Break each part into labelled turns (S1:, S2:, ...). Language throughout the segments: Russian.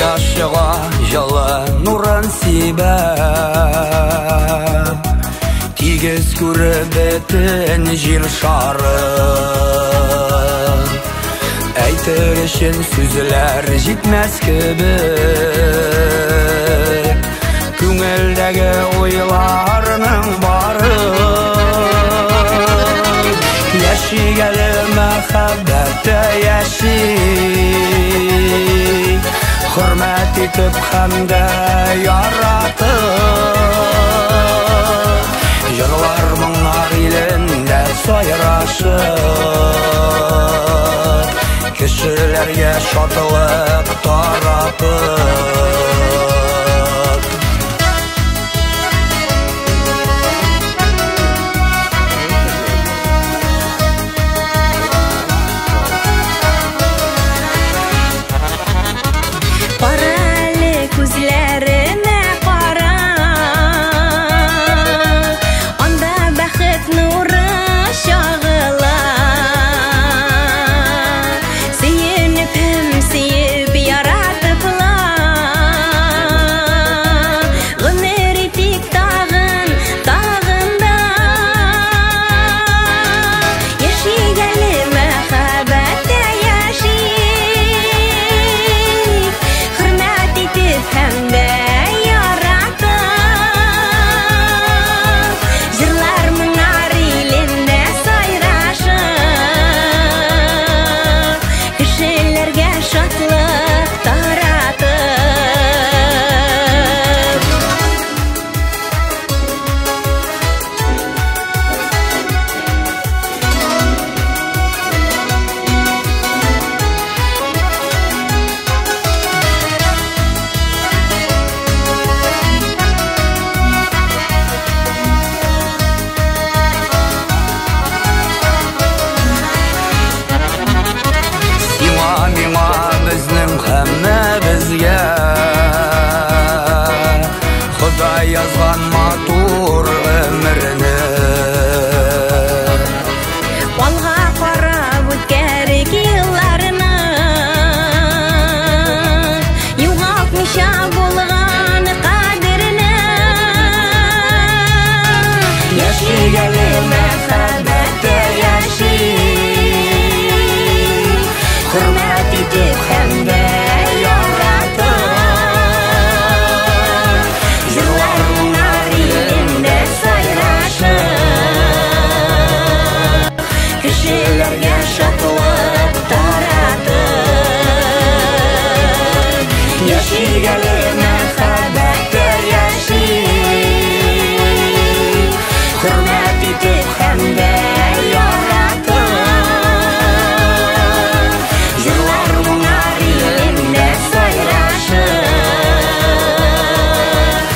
S1: Кояшыға жылы нұрын сибіп, тигіз көріп бетін жер шарын. Әйтер үшін сөзлер жетмәс кебек, көңілдегі ойларының барын. Яшигәлі мәхәббәтті яши, hürmet etip hem de yaratып, Yırlar mыңар ilinde sayraşıp, Kişilerge şatılıp taratып. Xuday yazgan matur ömrünü,
S2: Alğa qarab o'tkarik yillarni, Yo'qotmisha bo'lgan qadrini.
S1: Yashigali muhabbatda yashi, hurmat etib hamda Yaşigəli məhəbbətdə yaşı, hürmət etib həm də yaratıb, yıllar bunlar elində sayraşıb,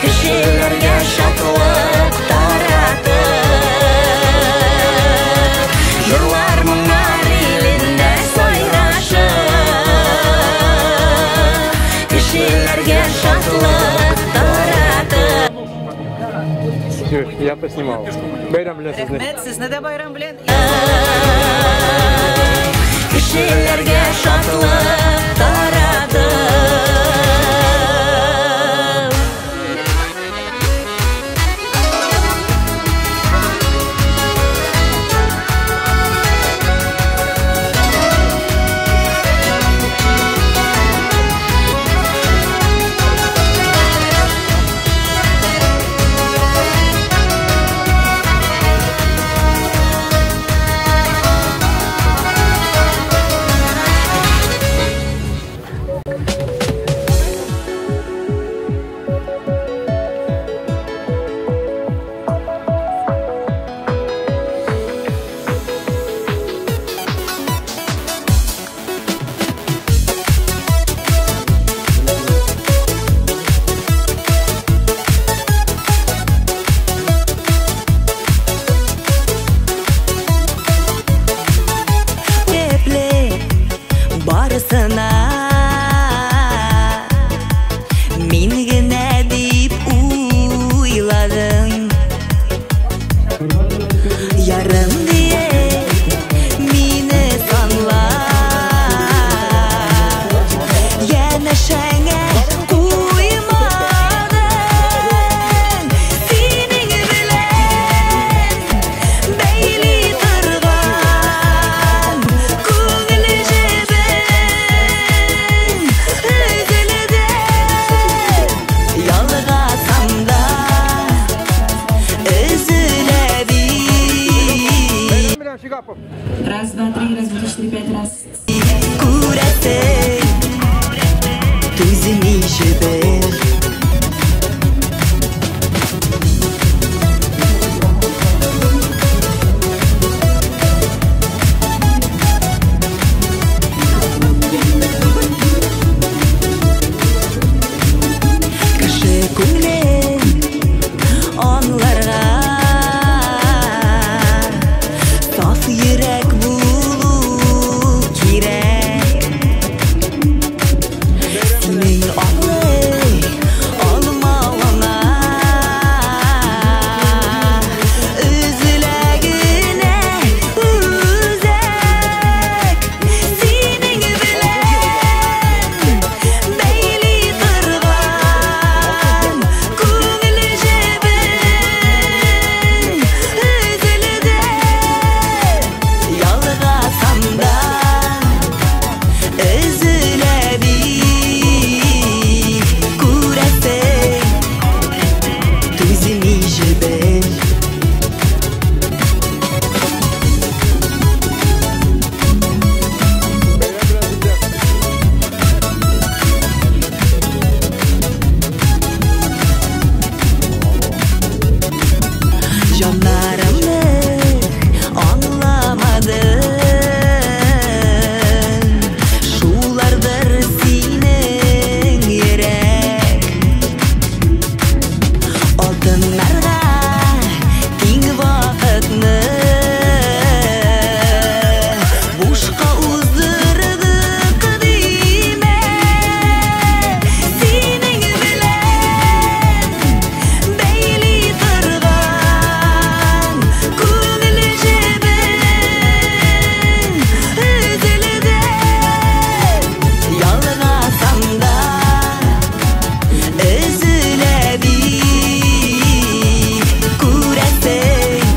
S1: kişilərgə şadlıq taratıb, yıllar bunlar elində sayraşıb, kişilərgə şadlıq taratıb.
S3: Я поснимал. Bayram bilan sizni.
S4: Rahmet, sizni de bayram bilan.
S2: Kişilərgə şadlıq taratıb.
S3: капом.
S4: Раз, два, три, раз, два, три, четыре, пять, раз.
S1: Күрәсең, түземи жібер. Кеше күңлен анларға, саф йөрәк булу кирәк. Синең аңлый алмавыңа, үзләгенә үзәк. Синең белән бәйли торган күңел җебен үзелде. Ялгасам да өзелә бик, күрәсең, түземи жібер. Жанарымны аңламадың, шулардыр синең йөрәк. Алтыннарга тиң вакытны бушка уздырдык димә. Синең белән бәйли торган күңел җебен үзелде. Ялгасам да өзелә бик, күрәсең,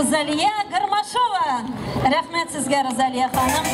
S5: Розалия Гармашова. Рәхмәт сезгә, Розалия ханым.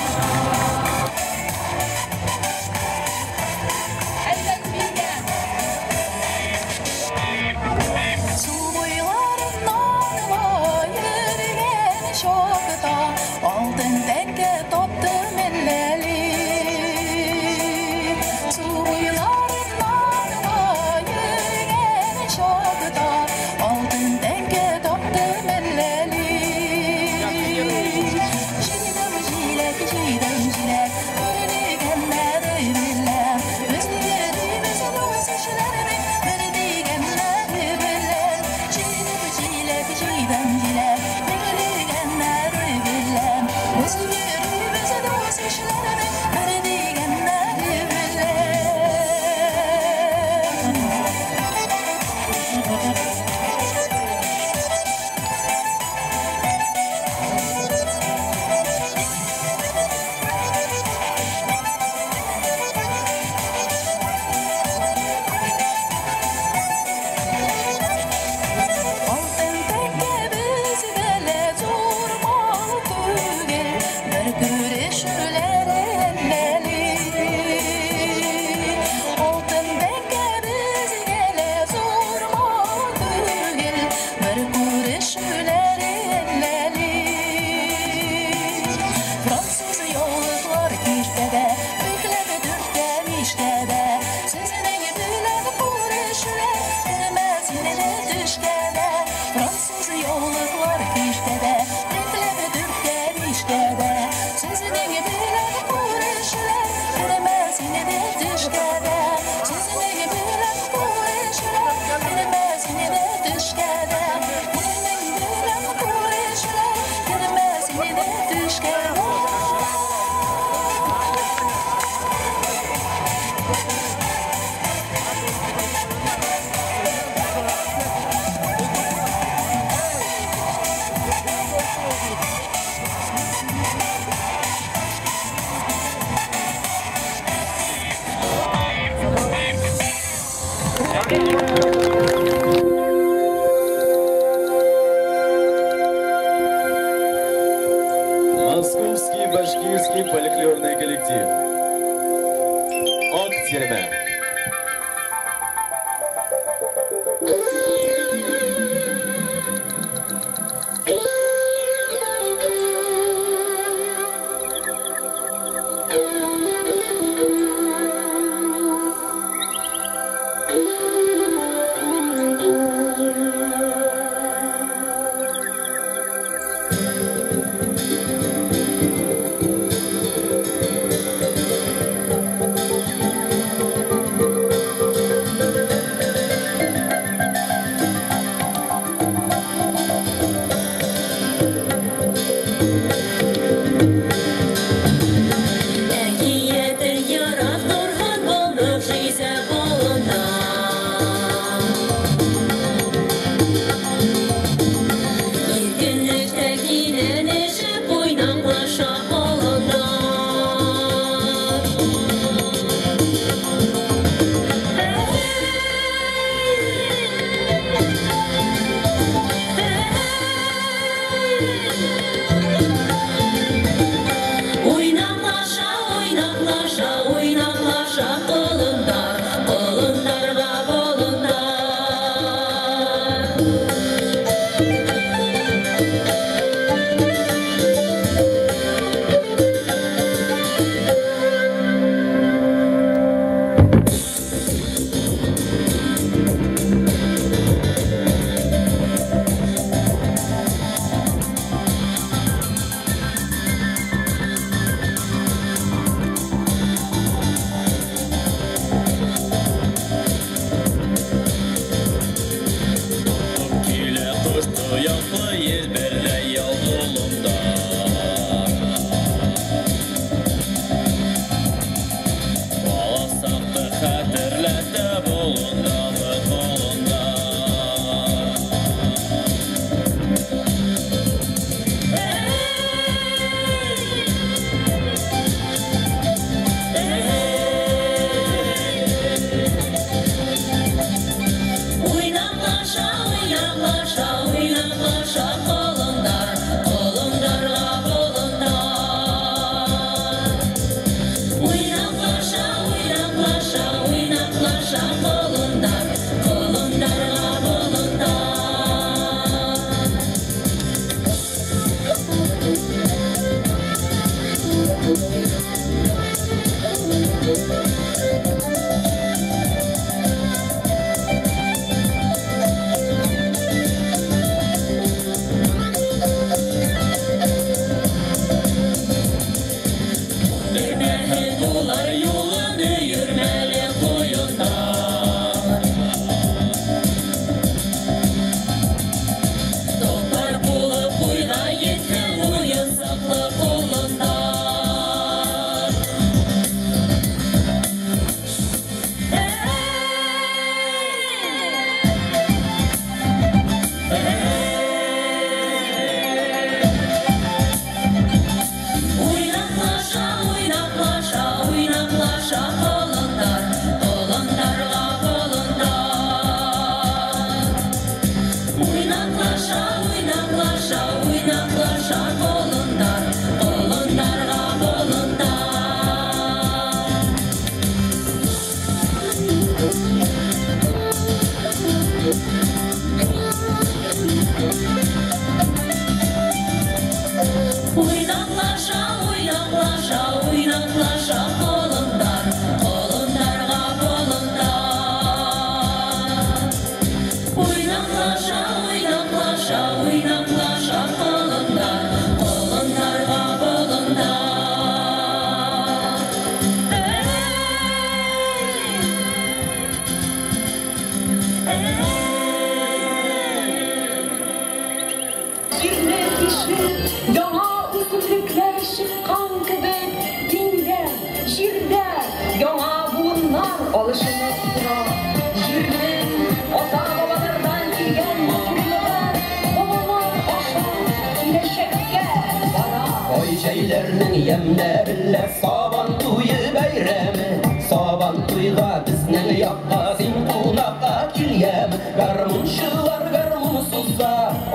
S6: Yemlerle saban tuyu beyremi Saban tuyga bizning yoqqa sen qulaqqa kilyem Garmunchilar garmunsuzda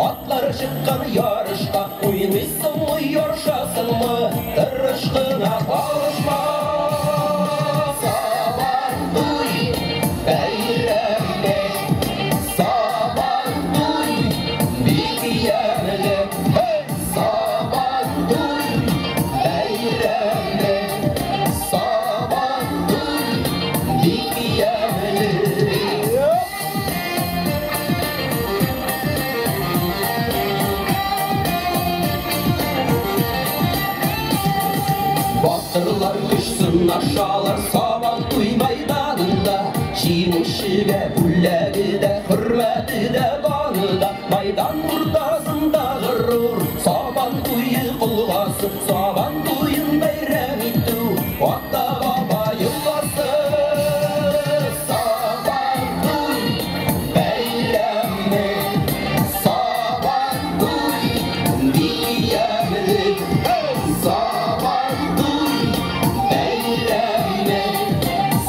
S6: Atlar chiqqan yarışqa O'ynaysanmi yarışasanmi Tirishqina qolishma Saban tuy beyremi Saban tuy bikiyemli Saban tuy Batırlar kışsın aşağılar saban tuy meydanında Şimişive bulledi de hürmeti de danıda Maydan murdasında gırur saban tuyu kılgası Saban tuyun beyremitu Hatta baba yılgası Saban tuy beyremi Saban tuy diyemli Saban tuy beyremi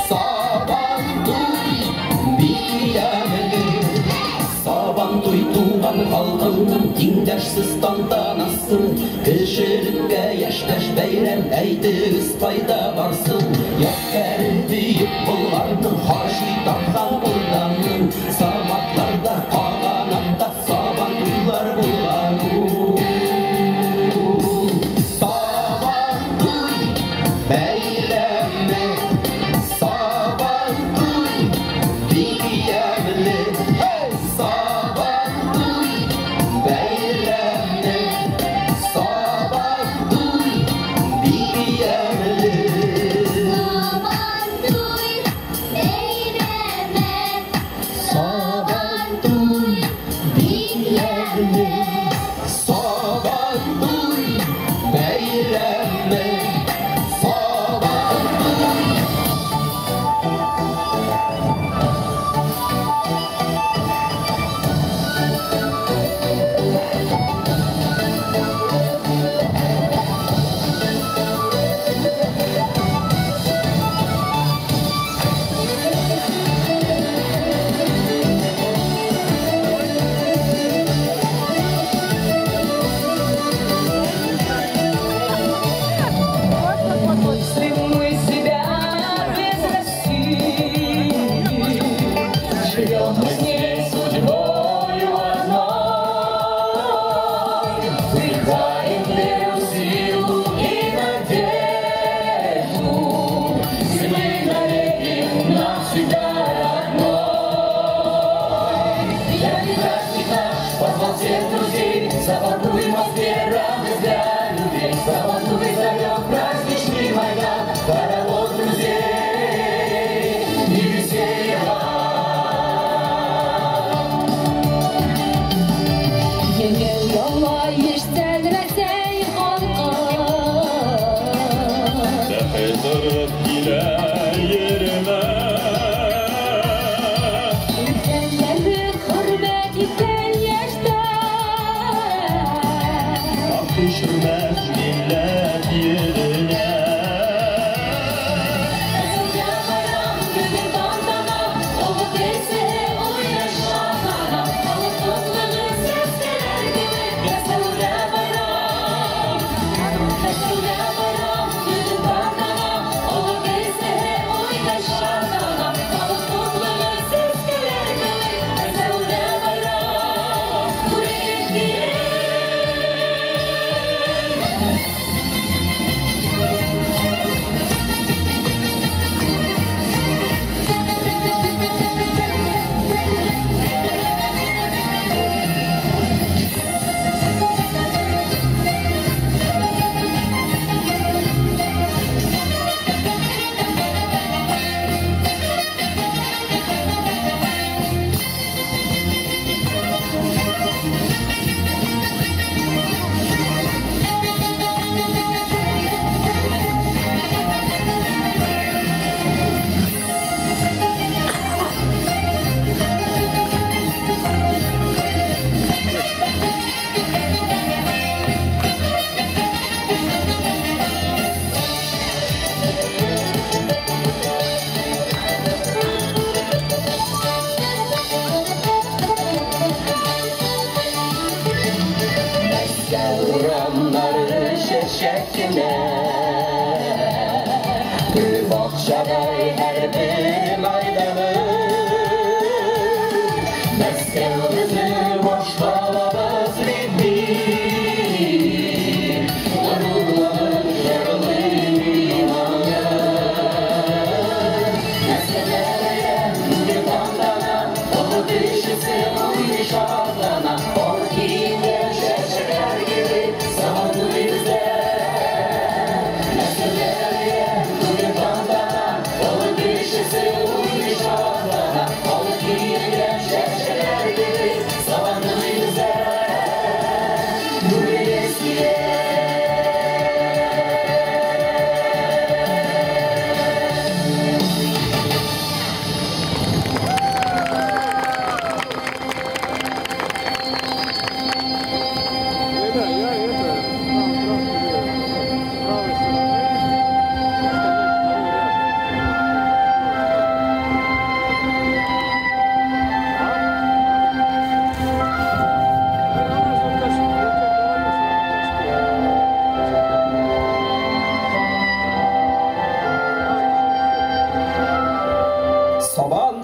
S6: Saban tuy diyemli Saban tuy tuğan halkının Dindaşsız tantanası Kişilikке yaştaş beyrem Eydiz payda varsın Yakar büyük bulvarının Haşi takkan buldanın Samatlarda ağananda Saban tuylar bulganın Saban tuy beyremi Saban tuy diyemli Saban tuy beyremi Saban tuy diyemli Saban tuy beyremi Beyramı Saban duy Beyramı Saban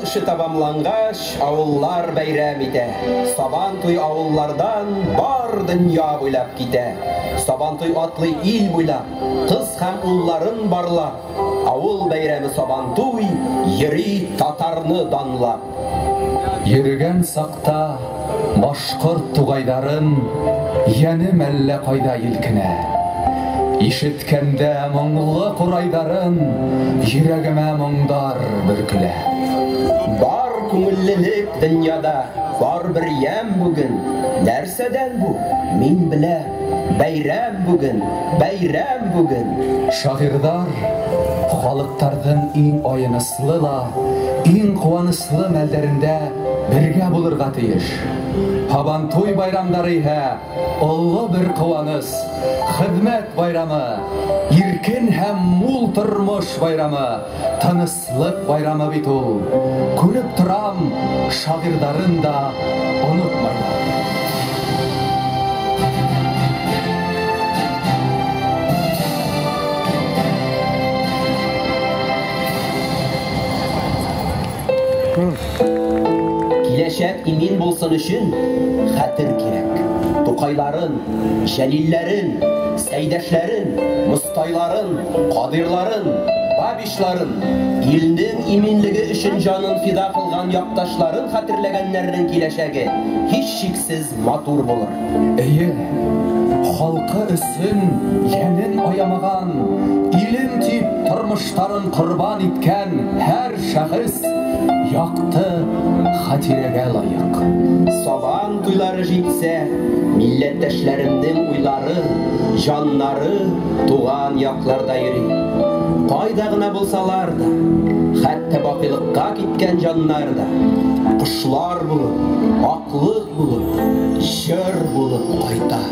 S7: Кышы тамамлангач, авыллар бәйрәм итә. Сабантуй авыллардан бар дөнья буйлап китә. Сабантуй атлый ил буйлап, кыз һәм улларын барлап. Авыл бәйрәме Сабантуй, йөри татарны данлап.
S8: Йөргән сакта башкорт тугайдарын, янем әллә кайда илкенә. Ишеткәндә моңлы курайдарын, йөрәгемә моңдар бөркелә.
S7: Бар күңеллелек дөньяда, бар бер ям бүген. Нәрсәдән бу? Мин беләм. Бәйрәм бүген, бәйрәм бүген.
S8: Шагыйрьләр халыктарның иң айыныслы ла, иң куанычлы мәлдәрендә бергә булырга тиеш. Сабантуй байрамнары иһә олы бер куаныш, хезмәт байрамы, иркен һәм мул тормыш байрамы, тынычлык байрамы бит ул. Күреп торам, шагыйрьләрен дә онытмайлар.
S7: Киләчәк имин булсын өчен хәтер кирәк. Тукайларын, җәлилләрен, сәйдәшләрен, мостайларын, кадирларын, бабишларын, илнең иминлеге өчен җанын фида кылган якташларын хәтерләгәннәрнең киләчәге һич шиксез матур булыр.
S8: Әйе, халкы өчен янен аямаган, илен тип тормыштарын корбан иткән һәр шәхес якты хатирәгә лайык.
S7: Сабан туйлары җитсә, милләттәшләремнең уйлары, җаннары туган якларда йөри. Кайда гына булсалар да, хәтта бакыйлыкка киткән җаннар да, кошлар булып, аклык булып, җыр булып кайта.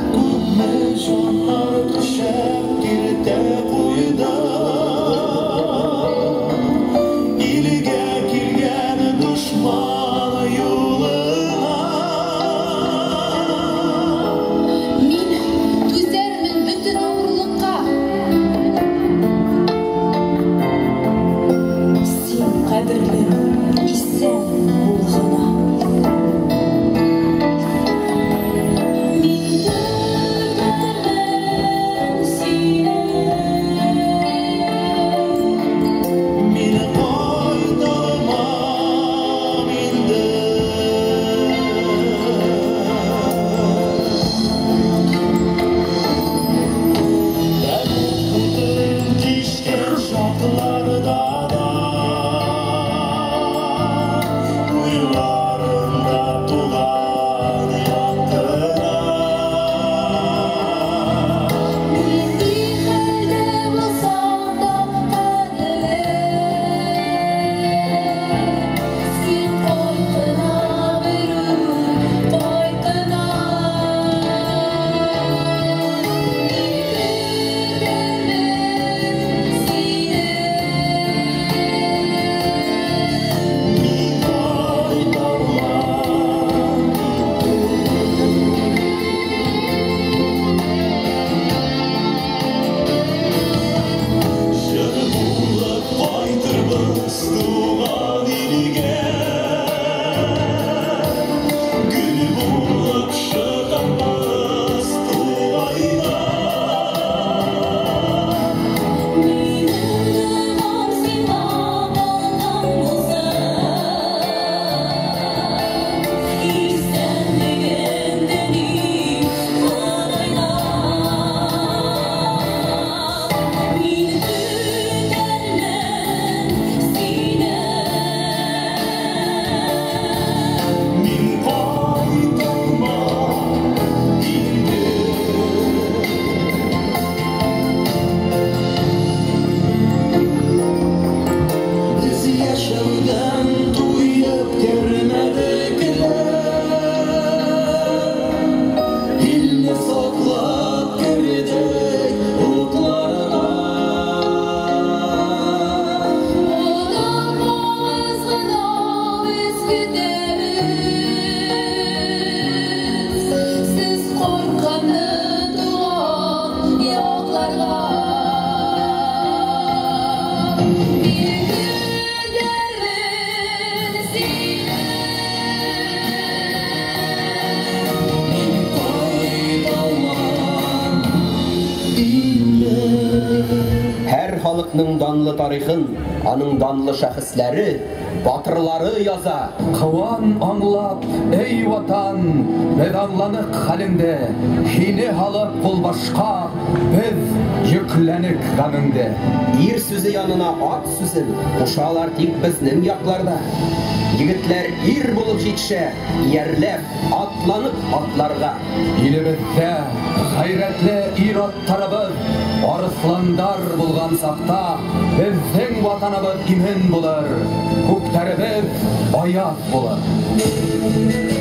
S7: Һәр халыкның данлы тарихын, аның данлы шәхесләре батырлары яза.
S8: Кыуан аңлап, эй ватан, без аңланык хәлеңдә, һине алып кулбашка, без йөкләнек гамеңдә.
S7: Ир сүзе янына ат сүзен кушалар тик безнең якларда. Егетләр ир булып җитешә, иярләп, атланып атларга.
S8: Илебездә гайрәтле ир аттарыбыз арысландар булган сакта, безнең ватаныбыз имен булыр, күктәребез аяз булыр.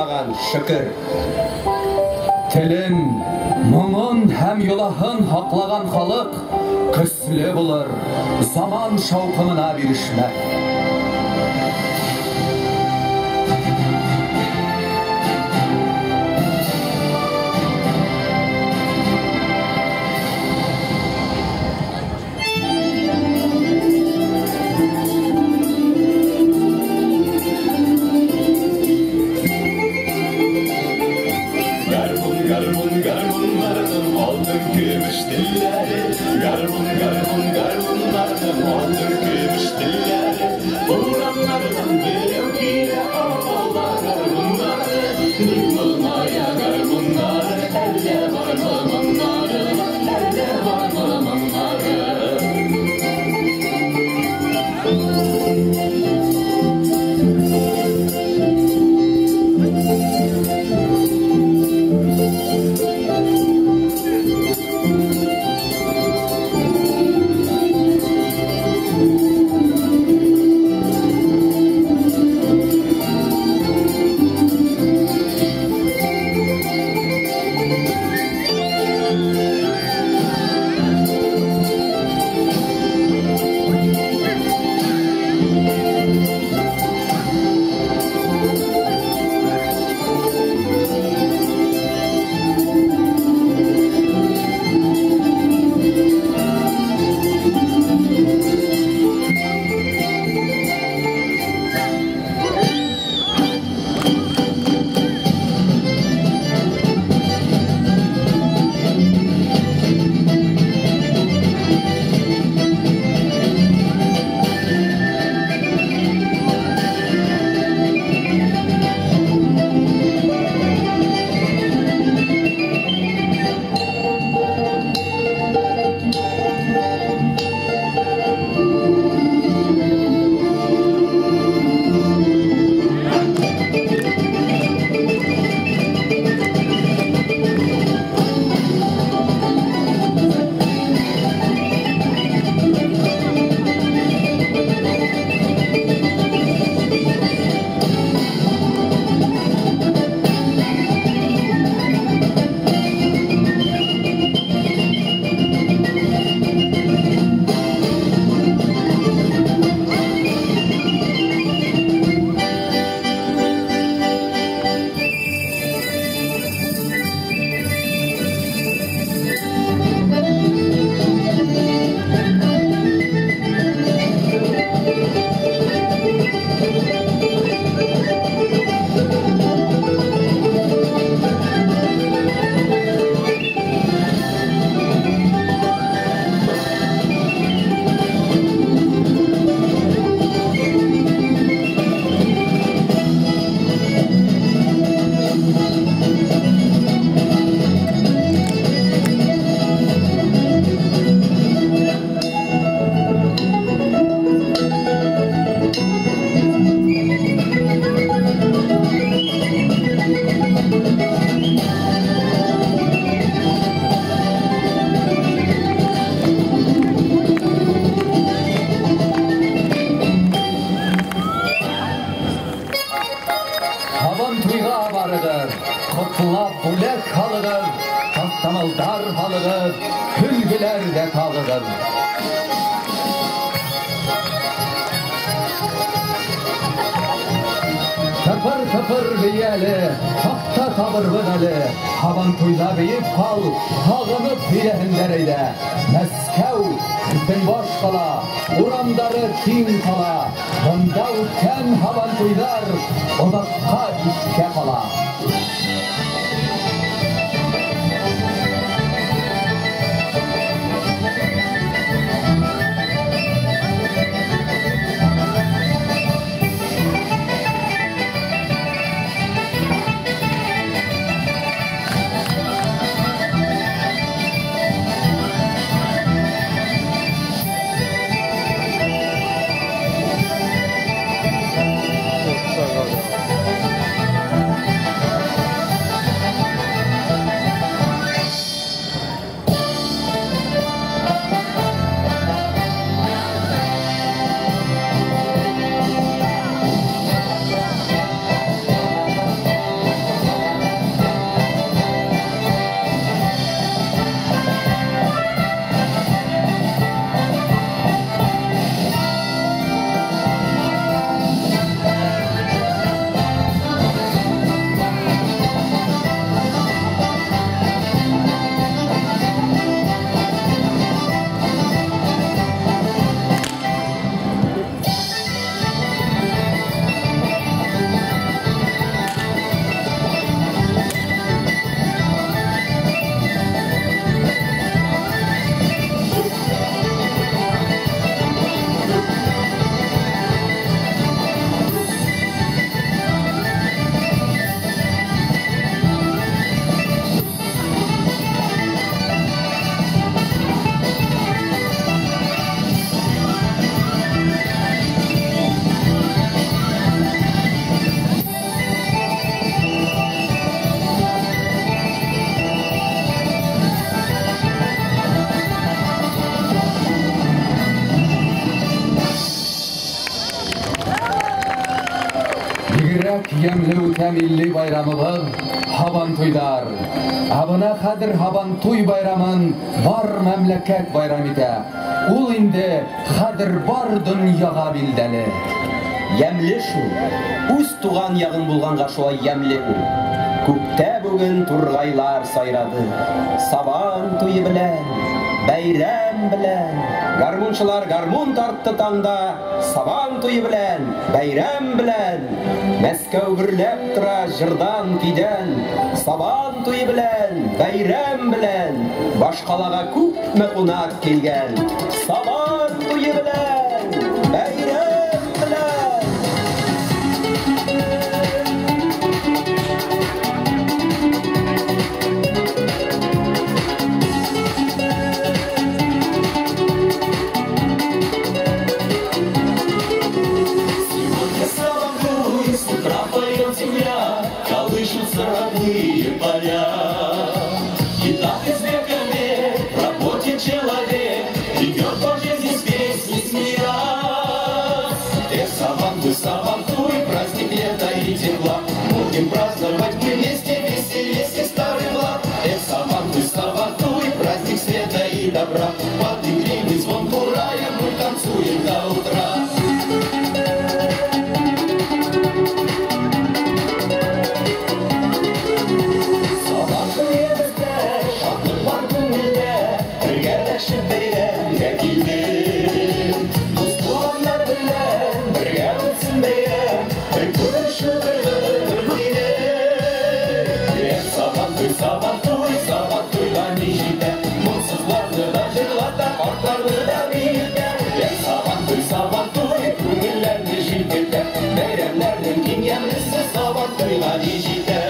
S7: саган шөкер.
S8: Телен, моңын һәм йолаһын һаклаган халык көсле булыр, заман шаукымына бирешмәк.
S9: Құтлап бүлек халығыр, тастамалдар халығыр, күлгілер де талығыр. Тыпыр-тыпыр бейәлі, тақта табырғын әлі, Хабан тойда бейіп қал, тағынып бейләхіндер ейді. Мәскәу, біздің баш қала, урамдары кең қала, бұнда өткен Хабан тойдар, ұзаққа ишке қала.
S8: ямле үтә милли байрамыбыз Һабан туйдар. Абына хәзер Һабан туй байрамын бар мәмләкәт байрам итә. Ул инде хәзер бар дөньяга билдәле.
S7: Ямле шул. Үз туган ягың булганга шулай ямле ул. Күктә бүген тургайлар сайрады. Сабан туйы белән, бәйрәм белән. Гармунчылар гармун тартты таңда. Сабан туйы белән, бәйрәм белән. Мәскәү гөрләп тора җырдан көйдән. Сабан туйы белән, бәйрәм белән. Башкалага күпме кунак килгән. Сабан туйы белән, бәйрәм белән.
S6: Колышутся родные поля. И так из века в век в работе человек идет по жизни с песней смеясь. Сабантуй, праздник лета и тепла. Будем праздновать мы вместе, веселись и старый влад. Сабантуй, праздник света и добра. Под игривый звон курая мы танцуем до утра. Сабантуй, күңелләрне җилпетә, бәйрәмнәрнең иң ямьлесе Сабантуйга җитә.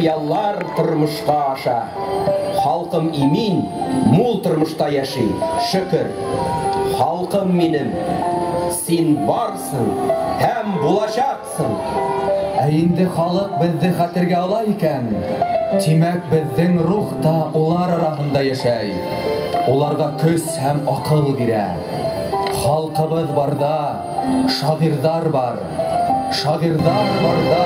S7: хыяллар тормышка аша. Халкым имин, мул тормышта яши, шөкер. Халкым минем, син барсың, һәм булачаксың.
S8: Инде халык безне хәтергә ала икән. Тимәк, безнең рух та улар арасында яшәй. Уларга көс һәм акыл бирә. Халкыбыз барда, шагыйрьләр бар. Шагыйрьләр барда.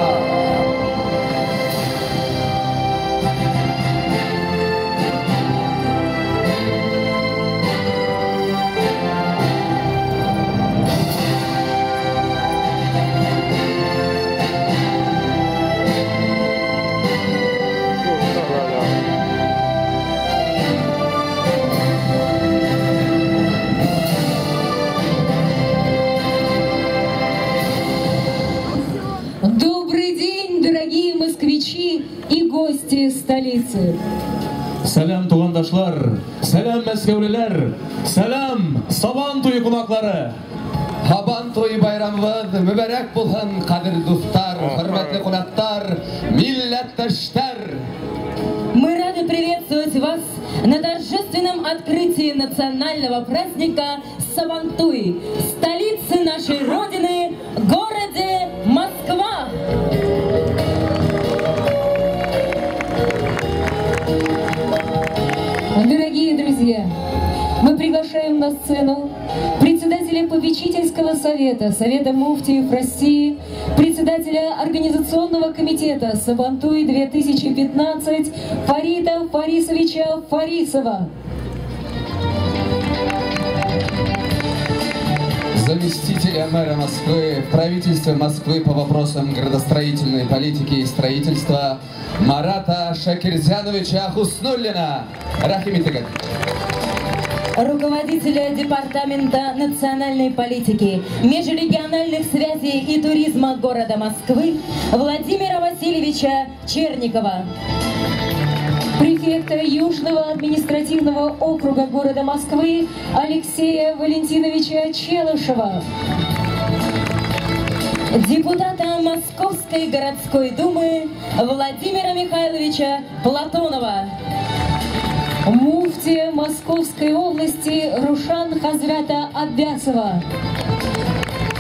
S4: Добрый день, дорогие москвичи и гости столицы.
S10: Сәлам тугандашлар, сәлам мәскәүлеләр, сәлам Сабантуй кунаклары.
S8: Сабантуй байрамыбыз мүбәрәк булсын, кадерле дуслар, хөрмәтле кунактар, милләттәшләр.
S4: Мы рады приветствовать вас на торжественном открытии национального праздника Сабантуй, столицы нашей Родины, городе Москва. Дорогие друзья, мы приглашаем на сцену председателя попечительского совета, Совета муфтиев России, председателя организационного комитета Сабантуй-2015 Фарита Фарисовича Фарисова.
S8: Заместителя мэра Москвы в правительстве Москвы по вопросам градостроительной политики и строительства Марата Шакирзяновича Хуснуллина. Рахимитыгат.
S4: Руководителя Департамента национальной политики, межрегиональных связей и туризма города Москвы Владимира Васильевича Черникова. Префекта Южного административного округа города Москвы Алексея Валентиновича Челышева. Депутата Московской городской думы Владимира Михайловича Платонова. Муфтия Московской области Рушан Хазрата Аббасова.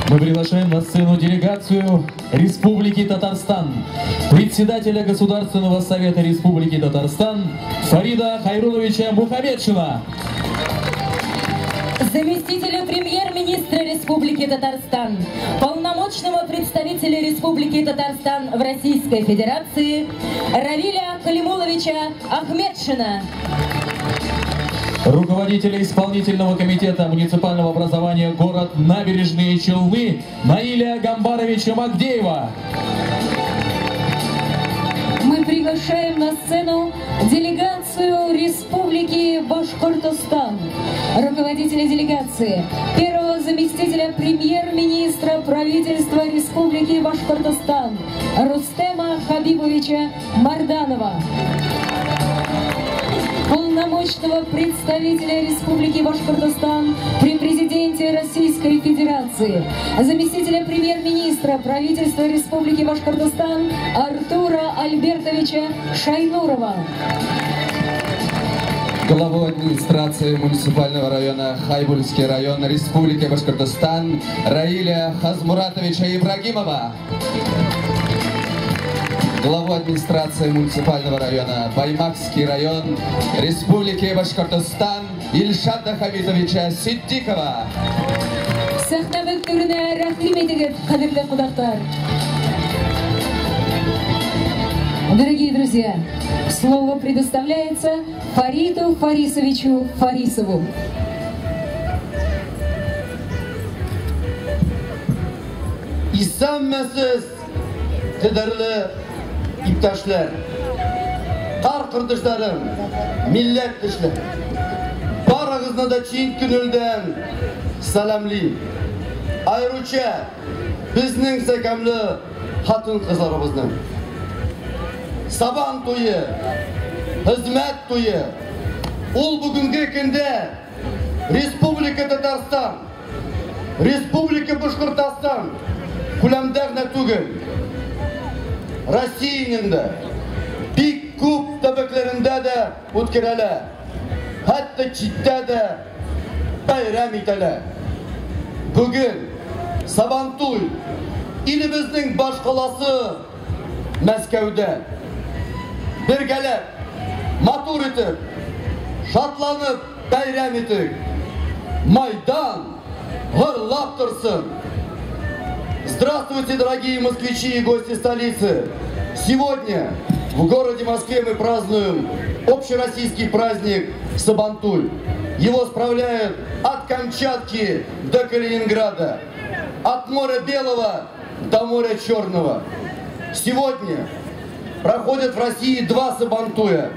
S10: Мы приглашаем на сцену делегацию Республики Татарстан, председателя Государственного совета Республики Татарстан Фарида Хайруловича Мухамедшина.
S4: Заместителя премьер-министра Республики Татарстан, полномочного представителя Республики Татарстан в Российской Федерации Равиля Калимуловича Ахмедшина.
S10: Руководителя исполнительного комитета муниципального образования город Набережные Челны Наиля Гамбаровича Магдеева.
S4: Мы приглашаем на сцену делегацию Республики Башкортостан, руководителя делегации, первого заместителя премьер-министра правительства Республики Башкортостан Рустема Хабибовича Марданова. Полномочного представителя Республики Башкортостан при президенте Российской Федерации, заместителя премьер-министра правительства Республики Башкортостан Артура Альбертовича Шайнурова.
S8: Главу администрации муниципального района Хайбульский район Республики Башкортостан Раиля Хазмуратовича Ибрагимова. Главу администрации муниципального района Баймакский район Республики Башкортостан Ильшата Хамитовича Сиддикова.
S4: Сәхнәбек түренә рәхим итегез, кадерле кунаклар. Дорогие друзья, слово предоставляется Фариту Фарисовичу Фарисову.
S11: İstenmesiz kederli iptaşlar, kar kırdışlarım, millet dışlar. Barağızına da Çin günülden selamlıyım. Ayrıca bizning sekamli hatun kızlarımızdan. Saban toyu, hizmet toyu, ul bugünkü günde Respublika Tatarstan, Respublika Bashkortoston ko'lamdagina tugul. Rossiyaning da ko'p tabaklarında da o'tkirala. Hatta chitda da bayram etala. Bugün Sabantuy ilimizning bosh qalasi Moskvada birgalab motor etib, şadlanıp bayram etib. Майдан гырлап турсын. Здравствуйте, дорогие москвичи и гости столицы! Сегодня в городе Москве мы празднуем общероссийский праздник Сабантуй. Его справляют от Камчатки до Калининграда, от моря Белого до моря Черного. Сегодня проходят в России два Сабантуя.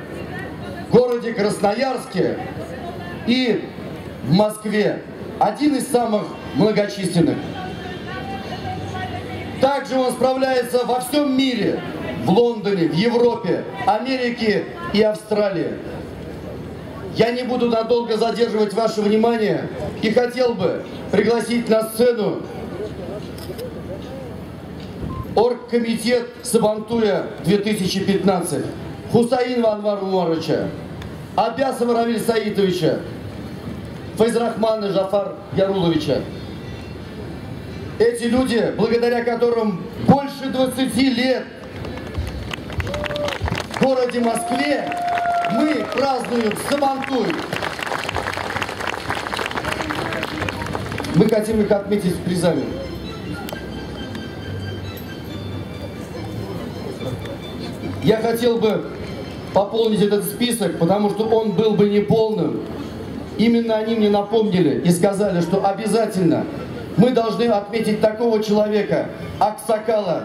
S11: В городе Красноярске и в Москве. Один из самых многочисленных. Также он справляется во всем мире. В Лондоне, в Европе, Америке и Австралии. Я не буду надолго задерживать ваше внимание и хотел бы пригласить на сцену оргкомитет Сабантуя 2015 Хусаинова Анвара Умаровича, Абясова Равиль Саитовича, Файзрахмана Жафар Яруловича. Эти люди, благодаря которым больше 20 лет в городе Москве мы празднуем Сабантуй. Мы хотим их отметить призами. Я хотел бы пополнить этот список, потому что он был бы неполным. Именно они мне напомнили и сказали, что обязательно мы должны отметить такого человека, Аксакала,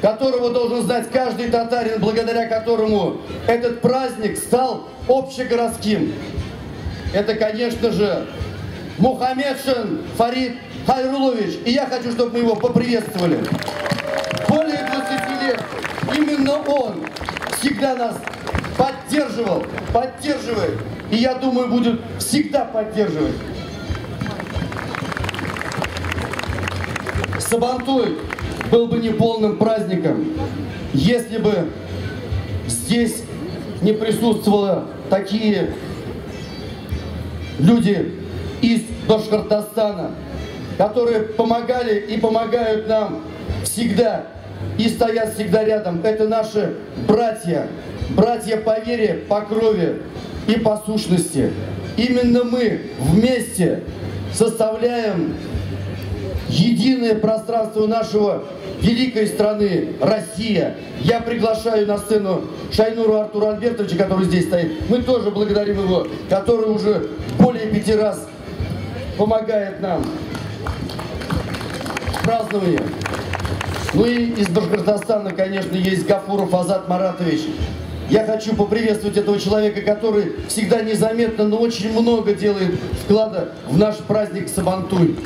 S11: которого должен знать каждый татарин, благодаря которому этот праздник стал общегородским. Это, конечно же, Мухаммедшин Фарид Хайрулович. И я хочу, чтобы мы его поприветствовали. Более 20 лет именно он всегда нас поддерживал, поддерживает. И я думаю, будет всегда поддерживать. Сабантуй был бы неполным праздником, если бы здесь не присутствовали такие люди из Башкортостана, которые помогали и помогают нам всегда и стоят всегда рядом. Это наши братья, братья по вере, по крови и по сущности. Именно мы вместе составляем единое пространство нашего великой страны Россия. Я приглашаю на сцену Шайнуру Артура Альбертовича, который здесь стоит. Мы тоже благодарим его, который уже более 5 раз помогает нам в праздновании. Ну и из Башкортостана, конечно, есть Гафуров Азат Маратович. Я хочу поприветствовать этого человека, который всегда незаметно, но очень много делает вклада в наш праздник Сабантуй.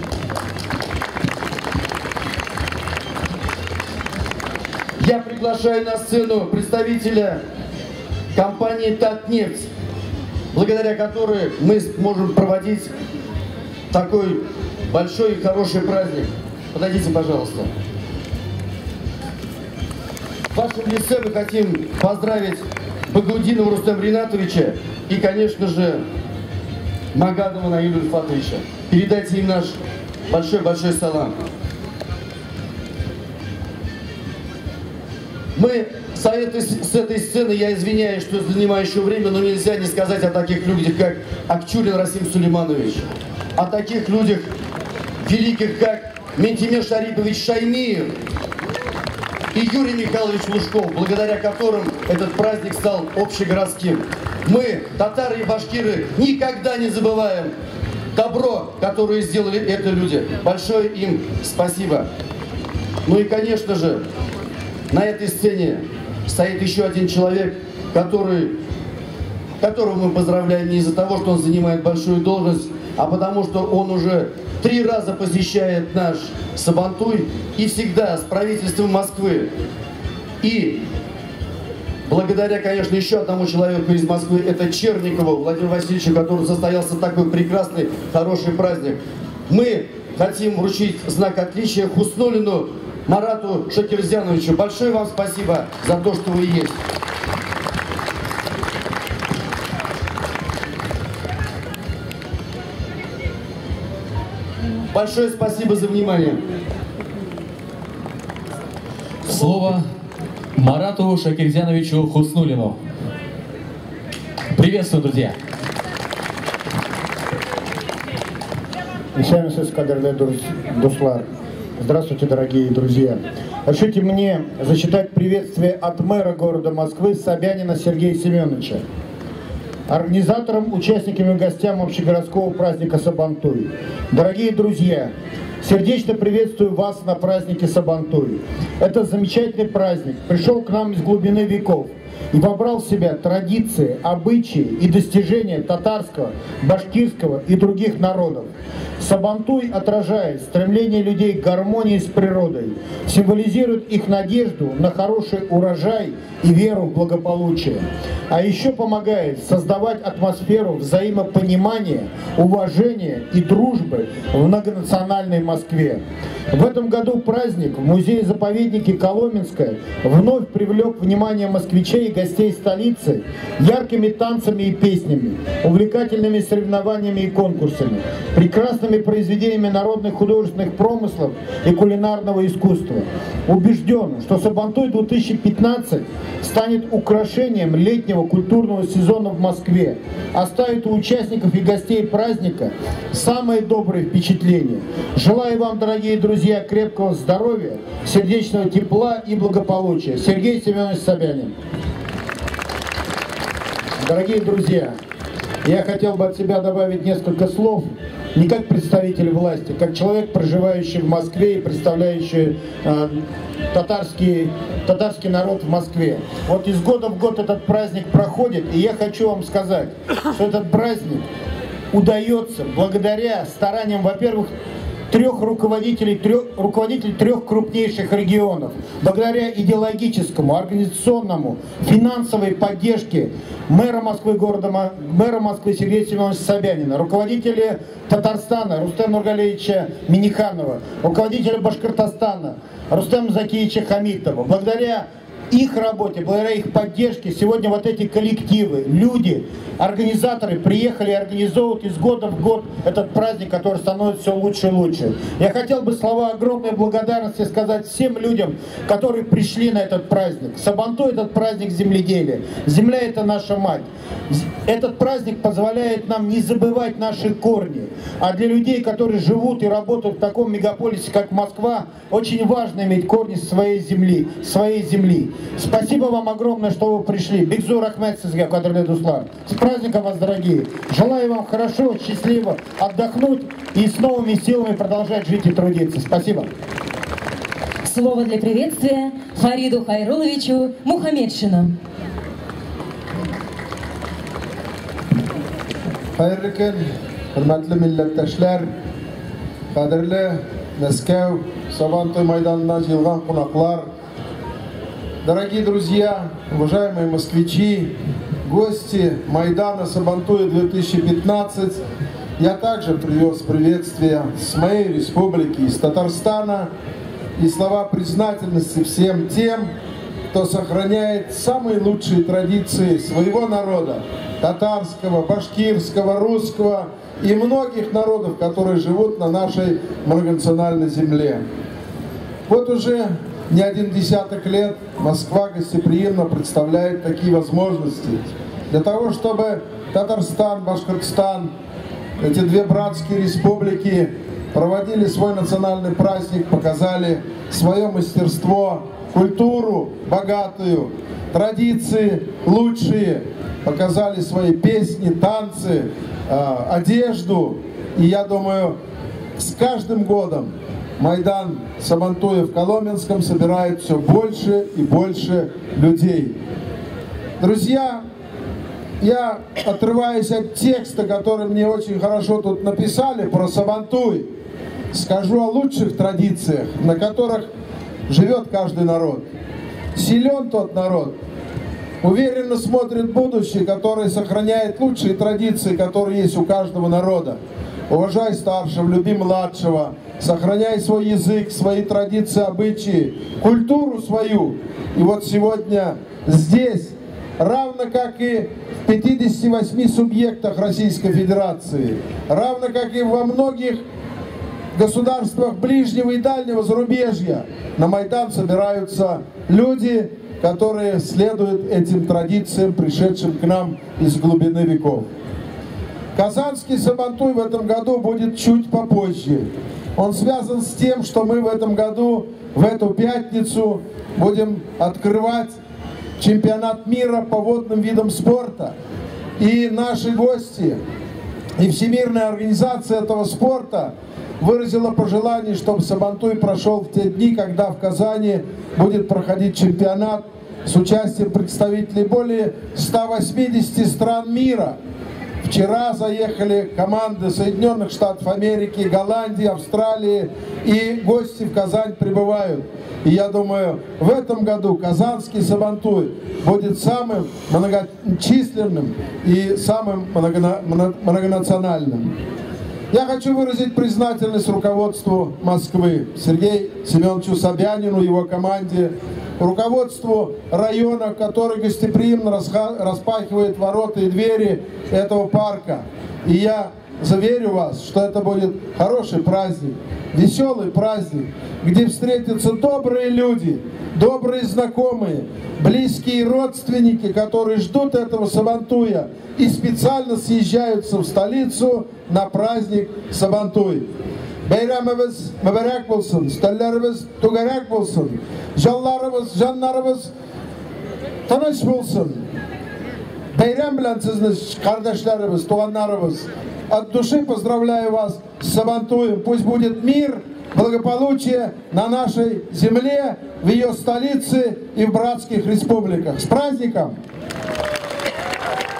S11: Я приглашаю на сцену представителя компании «Татнефть», благодаря которой мы сможем проводить такой большой и хороший праздник. Подойдите, пожалуйста. В вашем лице мы хотим поздравить Багаудинова Рустема Ринатовича и, конечно же, Магадова Наиля Ульфатовича. Передайте им наш большой-большой салам. Мы с этой сцены, я извиняюсь, что занимаю еще время, но нельзя не сказать о таких людях, как Акчурин Расим Сулейманович, о таких людях великих, как Ментимир Шарипович Шаймиев и Юрий Михайлович Лужков, благодаря которым этот праздник стал общегородским. Мы, татары и башкиры, никогда не забываем добро, которое сделали эти люди. Большое им спасибо. Ну и, конечно же, на этой сцене стоит еще один человек, которого мы поздравляем не из-за того, что он занимает большую должность, а потому что он уже 3 раза посещает наш Сабантуй и всегда с правительством Москвы. И благодаря, конечно, еще одному человеку из Москвы, это Черникову Владимиру Васильевичу, который состоялся такой прекрасный, хороший праздник. Мы хотим вручить знак отличия Хуснуллину Марату Шакирзяновичу. Большое вам спасибо за то, что вы есть. Большое спасибо за внимание.
S10: Слово Марату Шакирзяновичу Хуснуллину. Приветствую, друзья!
S12: Здравствуйте, дорогие друзья. Разрешите мне зачитать приветствие от мэра города Москвы Собянина Сергея Семеновича, организаторам, участникам и гостям общегородского праздника Сабантуй. Дорогие друзья, сердечно приветствую вас на празднике Сабантуй. Это замечательный праздник пришел к нам из глубины веков и вобрал в себя традиции, обычаи и достижения татарского, башкирского и других народов. Сабантуй отражает стремление людей к гармонии с природой, символизирует их надежду на хороший урожай и веру в благополучие. А еще помогает создавать атмосферу взаимопонимания, уважения и дружбы в многонациональной Москве. В этом году праздник в музее-заповеднике Коломенское вновь привлек внимание москвичей и гостей столицы яркими танцами и песнями, увлекательными соревнованиями и конкурсами, прекрасными произведениями народных художественных промыслов и кулинарного искусства. Убежден, что Сабантуй 2015 станет украшением летнего культурного сезона в Москве, оставит у участников и гостей праздника самые добрые впечатления. Желаю вам, дорогие друзья, крепкого здоровья, сердечного тепла и благополучия. Сергей Семенович Собянин. Дорогие друзья, я хотел бы от себя добавить несколько слов, не как представитель власти, как человек, проживающий в Москве и представляющий татарский народ в Москве. Вот из года в год этот праздник проходит, и я хочу вам сказать, что этот праздник удается благодаря стараниям, во-первых, руководителей трех крупнейших регионов, благодаря идеологическому, организационному, финансовой поддержке мэра Москвы Сергея Семеновича Собянина, руководителя Татарстана Рустема Нургалиевича Миниханова, руководителя Башкортостана Рустема Закиевича Хамитова. Благодаря их работе, благодаря их поддержке сегодня вот эти коллективы, люди, организаторы приехали и организовывают из года в год этот праздник, который становится все лучше и лучше. Я хотел бы слова огромной благодарности сказать всем людям, которые пришли на этот праздник. Сабантуй — этот праздник земледелия. Земля — это наша мать. Этот праздник позволяет нам не забывать наши корни. А для людей, которые живут и работают в таком мегаполисе, как Москва, очень важно иметь корни своей земли. Спасибо вам огромное, что вы пришли. Бекзу рахмет сизге, кадрле дуслар. С праздником вас, дорогие. Желаю вам хорошо, счастливо отдохнуть и с новыми силами продолжать жить и трудиться. Спасибо.
S4: Слово для приветствия Фариду Хайруловичу Мухамедшину.
S13: Хайрлы көн, hürmetli millettaşlar, кадерле Мәскәү Сабантуй майданына жиылған қонақлар, дорогие друзья, уважаемые москвичи, гости Майдана Сабантуя 2015, я также привез приветствия с моей республики, из Татарстана, и слова признательности всем тем, кто сохраняет самые лучшие традиции своего народа, татарского, башкирского, русского и многих народов, которые живут на нашей многонациональной земле. Вот уже не один десяток лет Москва гостеприимно представляет такие возможности для того, чтобы Татарстан, Башкортостан, эти две братские республики проводили свой национальный праздник, показали свое мастерство, культуру богатую, традиции лучшие, показали свои песни, танцы, одежду. И я думаю, с каждым годом Майдан Сабантуя в Коломенском собирает все больше и больше людей. Друзья, я отрываюсь от текста, который мне очень хорошо тут написали про Сабантуй. Скажу о лучших традициях, на которых живет каждый народ. Силен тот народ, уверенно смотрит будущее, который сохраняет лучшие традиции, которые есть у каждого народа. Уважай старшего, люби младшего, сохраняй свой язык, свои традиции, обычаи, культуру свою. И вот сегодня здесь, равно как и в 58 субъектах Российской Федерации, равно как и во многих государствах ближнего и дальнего зарубежья на Майдан собираются люди, которые следуют этим традициям, пришедшим к нам из глубины веков. Казанский Сабантуй в этом году будет чуть попозже. Он связан с тем, что мы в этом году, в эту пятницу, будем открывать чемпионат мира по водным видам спорта. И наши гости, и Всемирная организация этого спорта выразила пожелание, чтобы Сабантуй прошел в те дни, когда в Казани будет проходить чемпионат с участием представителей более 180 стран мира. Вчера заехали команды Соединенных Штатов Америки, Голландии, Австралии, и гости в Казань прибывают. И я думаю, в этом году Казанский Сабантуй будет самым многочисленным и самым многонациональным. Я хочу выразить признательность руководству Москвы, Сергею Семеновичу Собянину, его команде, руководству района, который гостеприимно распахивает ворота и двери этого парка. И я заверю вас, что это будет хороший праздник, веселый праздник, где встретятся добрые люди, добрые знакомые, близкие родственники, которые ждут этого Сабантуя и специально съезжаются в столицу на праздник Сабантуй. Bayramımız mübarek olsun, stellerimiz tugarek olsun, canlarımız tanış olsun. Bayram bilen sizni kardeşlerimiz, туганlarımız. От души поздравляю вас с Сабантуем. Пусть будет мир, благополучие на нашей земле, в ее столице и в братских республиках. С праздником!